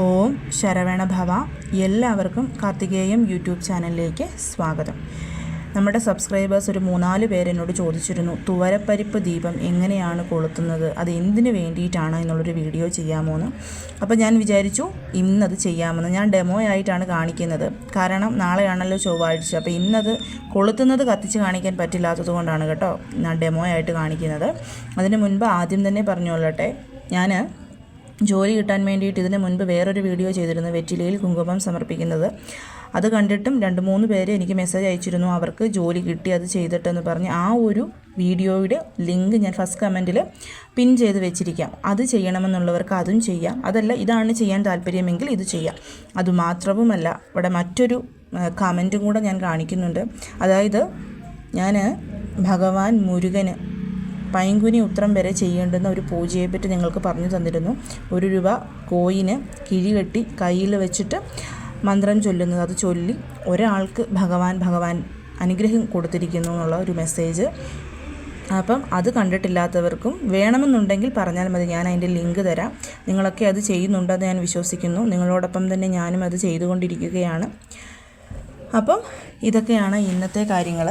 ഓം ശരവണ ഭവ. എല്ലാവർക്കും കാർത്തികേയം യൂട്യൂബ് ചാനലിലേക്ക് സ്വാഗതം. നമ്മുടെ സബ്സ്ക്രൈബേഴ്സ് ഒരു 3-4 പേര് എന്നോട് ചോദിച്ചിരുന്നു, തുവരപ്പരിപ്പ് ദീപം എങ്ങനെയാണ് കൊളുത്തുന്നത്, അത് എന്തിനു വേണ്ടിയിട്ടാണ് എന്നുള്ളൊരു വീഡിയോ ചെയ്യാമോന്ന്. അപ്പോൾ ഞാൻ വിചാരിച്ചു ഇന്നത് ചെയ്യാമെന്ന്. ഞാൻ ഡെമോ ആയിട്ടാണ് കാണിക്കുന്നത്, കാരണം നാളെയാണല്ലോ ചൊവ്വാഴ്ച. അപ്പോൾ ഇന്നത് കൊളുത്തുന്നത് കത്തിച്ച് കാണിക്കാൻ പറ്റില്ലാത്തത് കൊണ്ടാണ് കേട്ടോ ഞാൻ ഡെമോ ആയിട്ട് കാണിക്കുന്നത്. അതിന് മുൻപ് ആദ്യം തന്നെ പറഞ്ഞുകൊള്ളട്ടെ, ഞാൻ ജോലി കിട്ടാൻ വേണ്ടിയിട്ട് ഇതിന് മുൻപ് വേറൊരു വീഡിയോ ചെയ്തിരുന്നു, വെറ്റിലയിൽ കുങ്കുമം സമർപ്പിക്കുന്നത്. അത് കണ്ടിട്ടും 2-3 പേര് എനിക്ക് മെസ്സേജ് അയച്ചിരുന്നു, അവർക്ക് ജോലി കിട്ടി അത് ചെയ്തിട്ടെന്ന് പറഞ്ഞ്. ആ ഒരു വീഡിയോയുടെ ലിങ്ക് ഞാൻ ഫസ്റ്റ് കമൻറ്റിൽ പിൻ ചെയ്ത് വെച്ചിരിക്കാം. അത് ചെയ്യണമെന്നുള്ളവർക്ക് അതും ചെയ്യാം. അതല്ല ഇതാണ് ചെയ്യാൻ താല്പര്യമെങ്കിൽ ഇത് ചെയ്യാം. അതുമാത്രവുമല്ല, ഇവിടെ മറ്റൊരു കമൻറ്റും കൂടെ ഞാൻ കാണിക്കുന്നുണ്ട്. അതായത് ഞാൻ ഭഗവാൻ മുരുകന് പൈങ്കുനി ഉത്രം വരെ ചെയ്യേണ്ടുന്ന ഒരു പൂജയെപ്പറ്റി നിങ്ങൾക്ക് പറഞ്ഞു തന്നിരുന്നു. 1 രൂപ കോയിന് കിഴി കെട്ടി കയ്യിൽ വെച്ചിട്ട് മന്ത്രം ചൊല്ലുന്നത്, അത് ചൊല്ലി ഒരാൾക്ക് ഭഗവാൻ അനുഗ്രഹം കൊടുത്തിരിക്കുന്നു എന്നുള്ള ഒരു മെസ്സേജ്. അപ്പം അത് കണ്ടിട്ടില്ലാത്തവർക്കും വേണമെന്നുണ്ടെങ്കിൽ പറഞ്ഞാൽ മതി, ഞാൻ അതിൻ്റെ ലിങ്ക് തരാം. നിങ്ങളൊക്കെ അത് ചെയ്യുന്നുണ്ടെന്ന് ഞാൻ വിശ്വസിക്കുന്നു. നിങ്ങളോടൊപ്പം തന്നെ ഞാനും അത് ചെയ്തുകൊണ്ടിരിക്കുകയാണ്. അപ്പം ഇതൊക്കെയാണ് ഇന്നത്തെ കാര്യങ്ങൾ.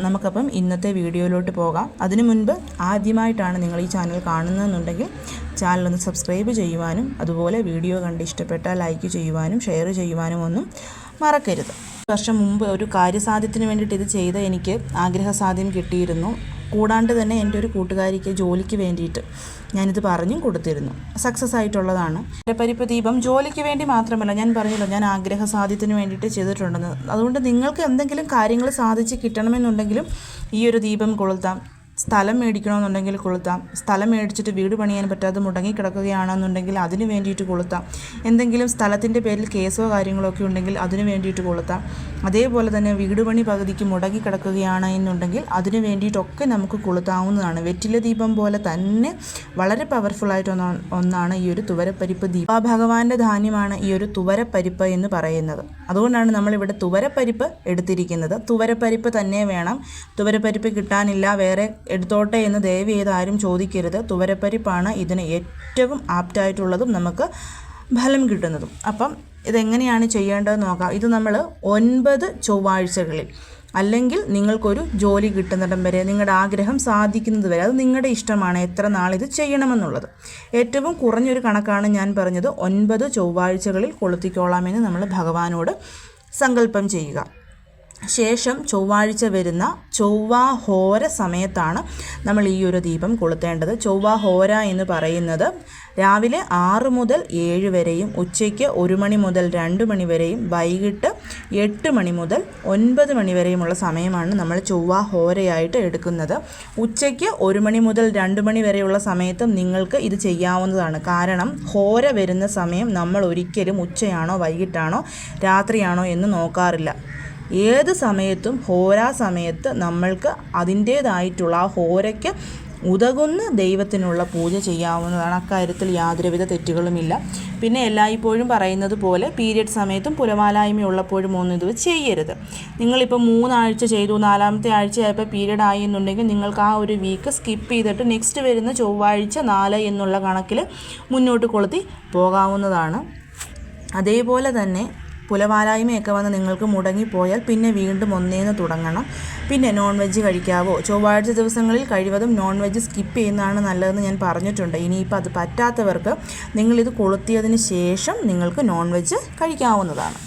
നമുക്കപ്പം ഇന്നത്തെ വീഡിയോയിലോട്ട് പോകാം. അതിനു മുൻപ് ആദ്യമായിട്ടാണ് നിങ്ങൾ ഈ ചാനൽ കാണുന്നതെന്നുണ്ടെങ്കിൽ ചാനലൊന്ന് സബ്സ്ക്രൈബ് ചെയ്യുവാനും അതുപോലെ വീഡിയോ കണ്ട് ഇഷ്ടപ്പെട്ടാൽ ലൈക്ക് ചെയ്യുവാനും ഷെയർ ചെയ്യുവാനും ഒന്നും മറക്കരുത്. വർഷം മുമ്പ് ഒരു കാര്യസാധ്യത്തിന് വേണ്ടിയിട്ട് ഇത് ചെയ്ത് എനിക്ക് ആഗ്രഹസാധ്യം കിട്ടിയിരുന്നു. കൂടാണ്ട് തന്നെ എൻ്റെ ഒരു കൂട്ടുകാരിക്ക് ജോലിക്ക് വേണ്ടിയിട്ട് ഞാനിത് പറഞ്ഞും കൊടുത്തിരുന്നു. സക്സസ് ആയിട്ടുള്ളതാണ്. പരിപ്പ് ദീപം ജോലിക്ക് വേണ്ടി മാത്രമല്ല, ഞാൻ പറഞ്ഞല്ലോ ഞാൻ ആഗ്രഹസാധ്യത്തിന് വേണ്ടിയിട്ട് ചെയ്തിട്ടുണ്ടെന്ന്. അതുകൊണ്ട് നിങ്ങൾക്ക് എന്തെങ്കിലും കാര്യങ്ങൾ സാധിച്ച് കിട്ടണമെന്നുണ്ടെങ്കിലും ഈ ഒരു ദീപം കൊളുത്താം. സ്ഥലം മേടിക്കണമെന്നുണ്ടെങ്കിൽ കൊളുത്താം. സ്ഥലം മേടിച്ചിട്ട് വീട് പണിയാൻ പറ്റാതെ മുടങ്ങിക്കിടക്കുകയാണെന്നുണ്ടെങ്കിൽ അതിന് വേണ്ടിയിട്ട് കൊളുത്താം. എന്തെങ്കിലും സ്ഥലത്തിൻ്റെ പേരിൽ കേസോ കാര്യങ്ങളോ ഒക്കെ ഉണ്ടെങ്കിൽ അതിന് വേണ്ടിയിട്ട് കൊളുത്താം. അതേപോലെ തന്നെ വീട് പണി പകുതിക്ക് മുടങ്ങിക്കിടക്കുകയാണ് എന്നുണ്ടെങ്കിൽ അതിന് വേണ്ടിയിട്ടൊക്കെ നമുക്ക് കൊളുത്താവുന്നതാണ്. വെറ്റില ദീപം പോലെ തന്നെ വളരെ പവർഫുള്ളായിട്ട് ഒന്നാണ് ഈ ഒരു തുവരപ്പരിപ്പ് ദീപം. ഭഗവാന്റെ ധാന്യമാണ് ഈ ഒരു തുവരപ്പരിപ്പ് എന്ന് പറയുന്നത്. അതുകൊണ്ടാണ് നമ്മളിവിടെ തുവരപ്പരിപ്പ് എടുത്തിരിക്കുന്നത്. തുവരപ്പരിപ്പ് തന്നെ വേണം. തുവരപ്പരിപ്പ് കിട്ടാനില്ല, വേറെ എടുത്തോട്ടെ എന്ന് ദയവ് ചെയ്ത് ആരും ചോദിക്കരുത്. തുവരപ്പരിപ്പാണ് ഇതിന് ഏറ്റവും ആപ്റ്റായിട്ടുള്ളതും നമുക്ക് ഫലം കിട്ടുന്നതും. അപ്പം ഇതെങ്ങനെയാണ് ചെയ്യേണ്ടതെന്ന് നോക്കാം. ഇത് നമ്മൾ 9 ചൊവ്വാഴ്ചകളിൽ, അല്ലെങ്കിൽ നിങ്ങൾക്കൊരു ജോലി കിട്ടുന്നിടം വരെ, നിങ്ങളുടെ ആഗ്രഹം സാധിക്കുന്നത് വരെ, അത് നിങ്ങളുടെ ഇഷ്ടമാണ് എത്ര നാളിത് ചെയ്യണമെന്നുള്ളത്. ഏറ്റവും കുറഞ്ഞൊരു കണക്കാണ് ഞാൻ പറഞ്ഞത്. 9 ചൊവ്വാഴ്ചകളിൽ കൊളുത്തിക്കോളാമെന്ന് നമ്മൾ ഭഗവാനോട് സങ്കല്പം ചെയ്യുക. ശേഷം ചൊവ്വാഴ്ച വരുന്ന ചൊവ്വാഹോര സമയത്താണ് നമ്മൾ ഈ ഒരു ദീപം കൊളുത്തേണ്ടത്. ചൊവ്വാഹോര എന്ന് പറയുന്നത് രാവിലെ 6 മുതൽ 7 വരെയും ഉച്ചയ്ക്ക് 1 മണി മുതൽ 2 മണി വരെയും വൈകിട്ട് 8 മണി മുതൽ 9 മണി വരെയുമുള്ള സമയമാണ് നമ്മൾ ചൊവ്വാഹോരയായിട്ട് എടുക്കുന്നത്. ഉച്ചയ്ക്ക് 1 മണി മുതൽ 2 മണി വരെയുള്ള സമയത്തും നിങ്ങൾക്ക് ഇത് ചെയ്യാവുന്നതാണ്. കാരണം ഹോര വരുന്ന സമയം നമ്മൾ ഒരിക്കലും ഉച്ചയാണോ വൈകിട്ടാണോ രാത്രിയാണോ എന്ന് നോക്കാറില്ല. ഏത് സമയത്തും ഹോരാ സമയത്ത് നമ്മൾക്ക് അതിൻ്റേതായിട്ടുള്ള ആ ഹോരയ്ക്ക് ഉതകുന്ന ദൈവത്തിനുള്ള പൂജ ചെയ്യാവുന്നതാണ്. അക്കാര്യത്തിൽ യാതൊരുവിധ തെറ്റുകളുമില്ല. പിന്നെ എല്ലായ്പ്പോഴും പറയുന്നത് പോലെ പീരിയഡ് സമയത്തും പുലവാലായ്മയുള്ളപ്പോഴും ഒന്നും ഇത് ചെയ്യരുത്. നിങ്ങളിപ്പോൾ 3 ആഴ്ച ചെയ്തു, 4ാമത്തെ ആഴ്ചയായപ്പോൾ പീരിയഡ് ആയി എന്നുണ്ടെങ്കിൽ നിങ്ങൾക്ക് ആ ഒരു വീക്ക് സ്കിപ്പ് ചെയ്തിട്ട് നെക്സ്റ്റ് വരുന്ന ചൊവ്വാഴ്ച 4 എന്നുള്ള കണക്കിൽ മുന്നോട്ട് കൊളുത്തി പോകാവുന്നതാണ്. അതേപോലെ തന്നെ പുലവാലായ്മയൊക്കെ വന്ന് നിങ്ങൾക്ക് മുടങ്ങിപ്പോയാൽ പിന്നെ വീണ്ടും ഒന്നേന്ന് തുടങ്ങണം. പിന്നെ നോൺ വെജ് കഴിക്കാവോ? ചൊവ്വാഴ്ച ദിവസങ്ങളിൽ കഴിവതും നോൺ വെജ് സ്കിപ്പ് ചെയ്യുന്നതാണ് നല്ലതെന്ന് ഞാൻ പറഞ്ഞിട്ടുണ്ട്. ഇനിയിപ്പോൾ അത് പറ്റാത്തവർക്ക് നിങ്ങളിത് കൊളുത്തിയതിന് ശേഷം നിങ്ങൾക്ക് നോൺ വെജ് കഴിക്കാവുന്നതാണ്.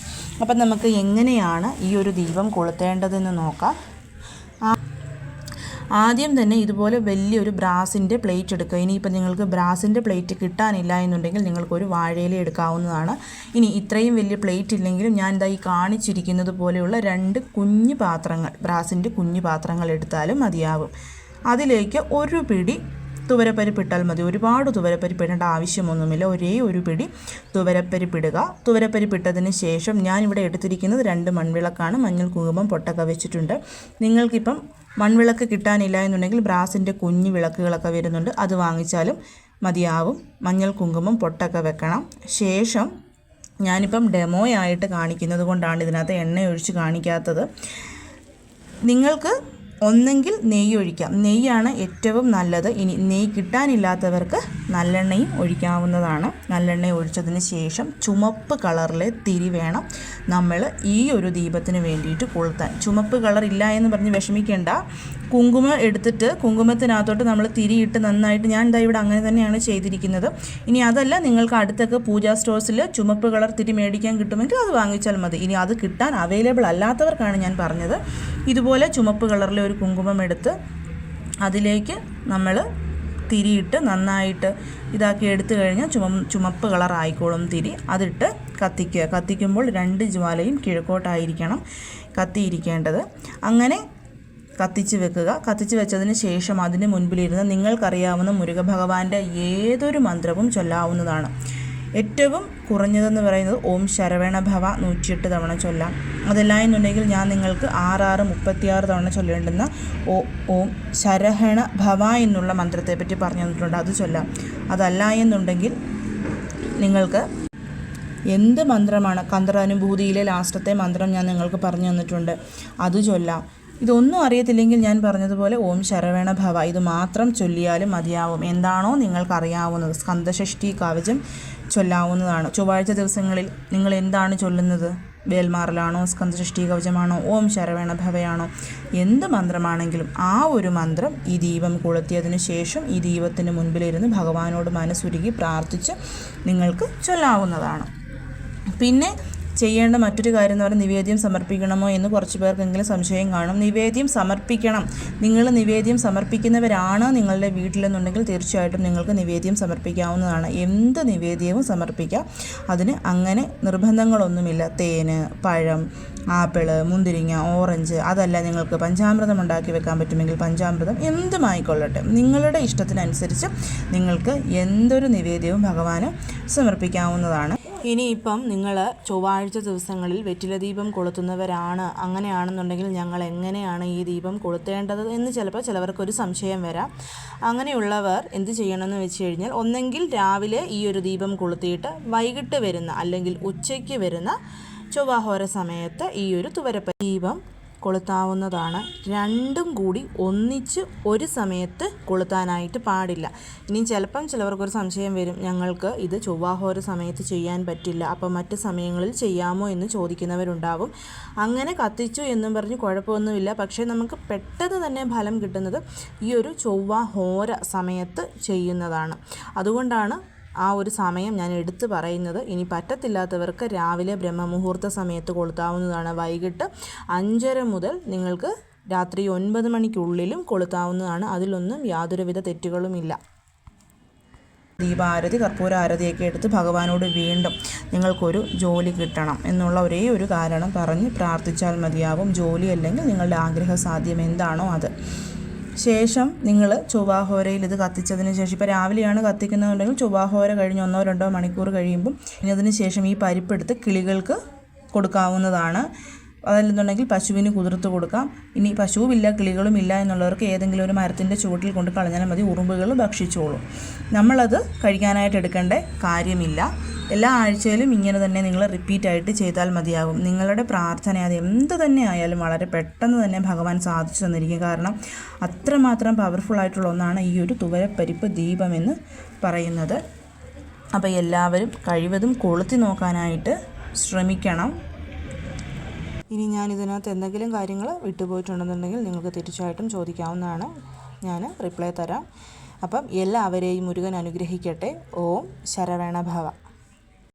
അപ്പം നമുക്ക് എങ്ങനെയാണ് ഈ ഒരു ദീപം കൊളുത്തേണ്ടതെന്ന് നോക്കാം. ആദ്യം തന്നെ ഇതുപോലെ വലിയൊരു ബ്രാസിൻ്റെ പ്ലേറ്റ് എടുക്കുക. ഇനിയിപ്പോൾ നിങ്ങൾക്ക് ബ്രാസിൻ്റെ പ്ലേറ്റ് കിട്ടാനില്ല എന്നുണ്ടെങ്കിൽ നിങ്ങൾക്കൊരു വാഴയില എടുക്കാവുന്നതാണ്. ഇനി ഇത്രയും വലിയ പ്ലേറ്റ് ഇല്ലെങ്കിലും ഞാൻ ഇതാ ഈ കാണിച്ചിരിക്കുന്നത് പോലെയുള്ള 2 കുഞ്ഞു പാത്രങ്ങൾ, ബ്രാസിൻ്റെ കുഞ്ഞു പാത്രങ്ങൾ എടുത്താലും മതിയാവും. അതിലേക്ക് 1 പിടി തുവരപ്പരിപ്പ് ഇട്ടാൽ മതി. ഒരുപാട് തുവരപ്പരിപ്പ് ഇടേണ്ട ആവശ്യമൊന്നുമില്ല. ഒരേ ഒരു പിടി തുവരപ്പരിപ്പ് ഇടുക. തുവരപ്പരിപ്പ് ഇട്ടതിന് ശേഷം ഞാനിവിടെ എടുത്തിരിക്കുന്നത് 2 മൺവിളക്കാണ്. മഞ്ഞൾ കുങ്കുമം പൊട്ടൊക്കെ വെച്ചിട്ടുണ്ട്. നിങ്ങൾക്കിപ്പം മൺവിളക്ക് കിട്ടാനില്ല എന്നുണ്ടെങ്കിൽ ബ്രാസിൻ്റെ കുഞ്ഞു വിളക്കുകളൊക്കെ വരുന്നുണ്ട്, അത് വാങ്ങിച്ചാലും മതിയാവും. മഞ്ഞൾ കുങ്കുമം പൊട്ടൊക്കെ വെക്കണം. ശേഷം ഞാനിപ്പം ഡെമോ ആയിട്ട് കാണിക്കുന്നത് കൊണ്ടാണ് ഇതിനകത്ത് എണ്ണ ഒഴിച്ച് കാണിക്കാത്തത്. നിങ്ങൾക്ക് ഒന്നെങ്കിൽ നെയ്യ് ഒഴിക്കാം, നെയ്യാണ് ഏറ്റവും നല്ലത്. ഇനി നെയ്യ് കിട്ടാനില്ലാത്തവർക്ക് നല്ലെണ്ണയും ഒഴിക്കാവുന്നതാണ്. നല്ലെണ്ണ ഒഴിച്ചതിന് ശേഷം ചുമപ്പ് കളറിലെ തിരി വേണം നമ്മൾ ഈ ഒരു ദീപത്തിന് വേണ്ടിയിട്ട് കൊളുത്താൻ. ചുമപ്പ് കളർ ഇല്ല എന്ന് പറഞ്ഞ് വിഷമിക്കേണ്ട. കുങ്കുമം എടുത്തിട്ട് കുങ്കുമത്തിനകത്തോട്ട് നമ്മൾ തിരിയിട്ട് നന്നായിട്ട്, ഞാൻ ഇതാ ഇവിടെ അങ്ങനെ തന്നെയാണ് ചെയ്തിരിക്കുന്നത്. ഇനി അതല്ല, നിങ്ങൾക്ക് അടുത്തൊക്കെ പൂജാ സ്റ്റോഴ്സിൽ ചുമപ്പ് കളർ തിരി മേടിക്കാൻ കിട്ടുമെങ്കിൽ അത് വാങ്ങിച്ചാൽ മതി. ഇനി അത് കിട്ടാൻ അവൈലബിൾ അല്ലാത്തവർക്കാണ് ഞാൻ പറഞ്ഞത്. ഇതുപോലെ ചുമപ്പ് കളറിലെ ഒരു കുങ്കുമം എടുത്ത് അതിലേക്ക് നമ്മൾ തിരിയിട്ട് നന്നായിട്ട് ഇതാക്കി എടുത്തു കഴിഞ്ഞാൽ ചുമപ്പ് കളർ ആയിക്കോളും തിരി. അതിട്ട് കത്തിക്കുക. കത്തിക്കുമ്പോൾ 2 ജ്വാലയും കിഴക്കോട്ടായിരിക്കണം കത്തിയിരിക്കേണ്ടത്. അങ്ങനെ കത്തിച്ച് വെക്കുക. കത്തിച്ച് വെച്ചതിന് ശേഷം അതിന് മുൻപിലിരുന്ന് നിങ്ങൾക്കറിയാവുന്ന മുരുക ഭഗവാന്റെ ഏതൊരു മന്ത്രവും ചൊല്ലാവുന്നതാണ്. ഏറ്റവും കുറഞ്ഞതെന്ന് പറയുന്നത് ഓം ശരവണ ഭവ 108 തവണ ചൊല്ലാം. അതല്ല എന്നുണ്ടെങ്കിൽ ഞാൻ നിങ്ങൾക്ക് 66 തവണ ചൊല്ലേണ്ടുന്ന ഓം ശരഹണ ഭവ എന്നുള്ള മന്ത്രത്തെപ്പറ്റി പറഞ്ഞു തന്നിട്ടുണ്ട്, അത് ചൊല്ലാം. അതല്ല എന്നുണ്ടെങ്കിൽ നിങ്ങൾക്ക് എന്ത് മന്ത്രമാണ്, കന്ത്രാനുഭൂതിയിലെ ലാസ്റ്റത്തെ മന്ത്രം ഞാൻ നിങ്ങൾക്ക് പറഞ്ഞു തന്നിട്ടുണ്ട്, അത് ചൊല്ലാം. ഇതൊന്നും അറിയത്തില്ലെങ്കിൽ ഞാൻ പറഞ്ഞതുപോലെ ഓം ശരവണ ഭവ ഇത് മാത്രം ചൊല്ലിയാലും മതിയാവും. എന്താണോ നിങ്ങൾക്കറിയാവുന്നത്, സ്കന്ദഷഷ്ടി കവചം ചൊല്ലാവുന്നതാണ്. ചൊവ്വാഴ്ച ദിവസങ്ങളിൽ നിങ്ങൾ എന്താണ് ചൊല്ലുന്നത്? വേൽമാറലാണോ, സ്കന്ദഷഷ്ടി കവചമാണോ, ഓം ശരവണ ഭവയാണോ, എന്ത് മന്ത്രമാണെങ്കിലും ആ ഒരു മന്ത്രം ഈ ദീപം കൊളുത്തിയതിന് ശേഷം ഈ ദീപത്തിന് മുൻപിലിരുന്ന് ഭഗവാനോട് മനസ്സുരുകി പ്രാർത്ഥിച്ച് നിങ്ങൾക്ക് ചൊല്ലാവുന്നതാണ്. പിന്നെ ചെയ്യേണ്ട മറ്റൊരു കാര്യം എന്ന് പറഞ്ഞാൽ നിവേദ്യം സമർപ്പിക്കണമോ എന്ന് കുറച്ച് പേർക്കെങ്കിലും സംശയം കാണും. നിവേദ്യം സമർപ്പിക്കണം. നിങ്ങൾ നിവേദ്യം സമർപ്പിക്കുന്നവരാണ് നിങ്ങളുടെ വീട്ടിലെന്നുണ്ടെങ്കിൽ തീർച്ചയായിട്ടും നിങ്ങൾക്ക് നിവേദ്യം സമർപ്പിക്കാവുന്നതാണ്. എന്ത് നിവേദ്യവും സമർപ്പിക്കാം. അതിന് അങ്ങനെ നിർബന്ധങ്ങളൊന്നുമില്ല. തേന്, പഴം, ആപ്പിള്, മുന്തിരിങ്ങ, ഓറഞ്ച്, അതല്ല നിങ്ങൾക്ക് പഞ്ചാമൃതം ഉണ്ടാക്കി വെക്കാൻ പറ്റുമെങ്കിൽ പഞ്ചാമൃതം, എന്തുമായിക്കൊള്ളട്ടെ. നിങ്ങളുടെ ഇഷ്ടത്തിനനുസരിച്ച് നിങ്ങൾക്ക് എന്തൊരു നിവേദ്യവും ഭഗവാന് സമർപ്പിക്കാവുന്നതാണ്. ഇനിയിപ്പം നിങ്ങൾ ചൊവ്വാഴ്ച ദിവസങ്ങളിൽ വെറ്റില ദീപം കൊളുത്തുന്നവരാണ്, അങ്ങനെയാണെന്നുണ്ടെങ്കിൽ ഞങ്ങൾ എങ്ങനെയാണ് ഈ ദീപം കൊളുത്തേണ്ടത് എന്ന് ചിലപ്പോൾ ചിലവർക്കൊരു സംശയം വരാം. അങ്ങനെയുള്ളവർ എന്ത് ചെയ്യണമെന്ന് വെച്ച് കഴിഞ്ഞാൽ, ഒന്നെങ്കിൽ രാവിലെ ഈ ഒരു ദീപം കൊളുത്തിയിട്ട് വൈകിട്ട് വരുന്ന അല്ലെങ്കിൽ ഉച്ചയ്ക്ക് വരുന്ന ചൊവ്വാഹോര സമയത്ത് ഈ ഒരു തുവരപ്പ ദീപം കൊളുത്താവുന്നതാണ്. രണ്ടും കൂടി ഒന്നിച്ച് ഒരു സമയത്ത് കൊളുത്താനായിട്ട് പാടില്ല. ഇനി ചിലപ്പം ചിലവർക്കൊരു സംശയം വരും, ഞങ്ങൾക്ക് ഇത് ചൊവ്വാഹോര സമയത്ത് ചെയ്യാൻ പറ്റില്ല, അപ്പം മറ്റ് സമയങ്ങളിൽ ചെയ്യാമോ എന്ന് ചോദിക്കുന്നവരുണ്ടാവും. അങ്ങനെ കത്തിച്ചു എന്നും പറഞ്ഞ് കുഴപ്പമൊന്നുമില്ല. പക്ഷേ നമുക്ക് പെട്ടെന്ന് തന്നെ ഫലം കിട്ടുന്നത് ഈ ഒരു ചൊവ്വാഹോര സമയത്ത് ചെയ്യുന്നതാണ്. അതുകൊണ്ടാണ് ആ ഒരു സമയം ഞാൻ എടുത്തു പറയുന്നത്. ഇനി പറ്റത്തില്ലാത്തവർക്ക് രാവിലെ ബ്രഹ്മമുഹൂർത്ത സമയത്ത് കൊളുത്താവുന്നതാണ്. വൈകിട്ട് 5:30 മുതൽ നിങ്ങൾക്ക് രാത്രി 9 മണിക്കുള്ളിലും കൊളുത്താവുന്നതാണ്. അതിലൊന്നും യാതൊരുവിധ തെറ്റുകളുമില്ല. ദീപാരതി, കർപ്പൂര ആരതിയൊക്കെ എടുത്ത് ഭഗവാനോട് വീണ്ടും നിങ്ങൾക്കൊരു ജോലി കിട്ടണം എന്നുള്ള ഒരേ ഒരു കാരണം പറഞ്ഞ് പ്രാർത്ഥിച്ചാൽ മതിയാവും. ജോലി അല്ലെങ്കിൽ നിങ്ങളുടെ ആഗ്രഹ സാധ്യം എന്താണോ അത്. ശേഷം നിങ്ങൾ ചൊവ്വാഹോരയിൽ ഇത് കത്തിച്ചതിന് ശേഷം, ഇപ്പോൾ രാവിലെയാണ് കത്തിക്കുന്നതുണ്ടെങ്കിൽ ചൊവ്വാഹോര കഴിഞ്ഞ് 1-2 മണിക്കൂർ കഴിയുമ്പം ഇനി അതിന് ശേഷം ഈ പരിപ്പെടുത്ത് കിളികൾക്ക് കൊടുക്കാവുന്നതാണ്. അതല്ലെന്നുണ്ടെങ്കിൽ പശുവിന് കുതിർത്ത് കൊടുക്കാം. ഇനി പശുവില്ല കിളികളും ഇല്ല എന്നുള്ളവർക്ക് ഏതെങ്കിലും ഒരു മരത്തിൻ്റെ ചുവട്ടിൽ കൊണ്ട് കളഞ്ഞാൽ മതി, ഉറുമ്പുകൾ ഭക്ഷിച്ചോളും. നമ്മളത് കഴിക്കാനായിട്ട് എടുക്കേണ്ട കാര്യമില്ല. എല്ലാ ആഴ്ചയിലും ഇങ്ങനെ തന്നെ നിങ്ങൾ റിപ്പീറ്റായിട്ട് ചെയ്താൽ മതിയാകും. നിങ്ങളുടെ പ്രാർത്ഥന അത് എന്ത് തന്നെ ആയാലും വളരെ പെട്ടെന്ന് തന്നെ ഭഗവാൻ സാധിച്ചു തന്നിരിക്കും. കാരണം അത്രമാത്രം പവർഫുൾ ആയിട്ടുള്ള ഒന്നാണ് ഈ ഒരു തുവരപ്പരിപ്പ് ദീപം എന്ന് പറയുന്നത്. അപ്പോൾ എല്ലാവരും കഴിവതും കൊളുത്തി നോക്കാനായിട്ട് ശ്രമിക്കണം. ഇനി ഞാൻ ഇതിനകത്ത് എന്തെങ്കിലും കാര്യങ്ങൾ വിട്ടുപോയിട്ടുണ്ടെന്നുണ്ടെങ്കിൽ നിങ്ങൾക്ക് തീർച്ചയായിട്ടും ചോദിക്കാവുന്നതാണ്, ഞാൻ റിപ്ലൈ തരാം. അപ്പം എല്ലാവരെയും മുരുകൻ അനുഗ്രഹിക്കട്ടെ. ഓം ശരവണ ഭവ.